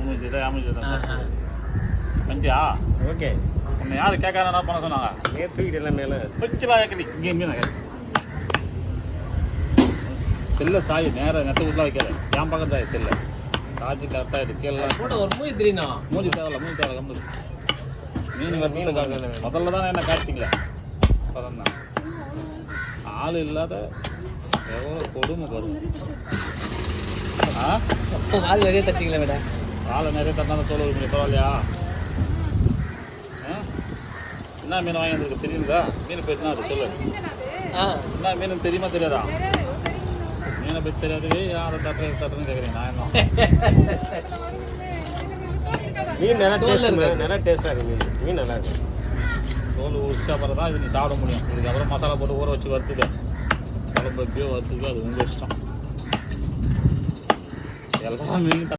முடிஞ்சு இதை அமைஞ்சது வண்டியா ஓகே உன்னை யார் கேட்காரா பண்ண சொன்னாங்க ஏன் தூக்கிட்டு எல்லாம் மேலே பிடிச்சலாம் ஏக்கடி இங்கே மீன் செல்ல சாய் நேரம் நெட்ட வீட்டில் வைக்காது என் பக்கம் தான் செல்ல சார்ஜ் கரெக்டாக இருக்கு கீழே கூட ஒரு மூஞ்சி தெரியணும் மூஞ்சி தேவையில்ல கம்பு மீன் வரல முதல்ல தான் என்ன காட்டிங்களே அப்புறம் தான் ஆள் இல்லாத எவ்வளோ கொடுமை வரும் ஆள் நிறைய தட்டிங்களா விட ஆளை நிறைய தட்டினா தோல் ஒரு பரவாயில்லையா என்ன மீன் வாங்கி வந்துருக்கு தெரியுதா மீன் போயிட்டுனா அது சொல்லு என்ன மீன் தெரியுமா தெரியாதா மீனை போய் தெரியாது யாரை தட்டுறேன்னு கேட்குறீங்க நான் என்ன மீன் நல்லா டேஸ்டாக இருக்குது மீன் நல்லா இருக்கு தோல் உரிச்சா அப்புறம் தான் இது நீ சாப்பிட முடியும் இதுக்கப்புறம் மசாலா போட்டு ஊற வச்சு வறுத்துக்க குழம்பு எப்படியோ வறுத்துக்க அது உங்கள் இஷ்டம் எல்லாம் மீன்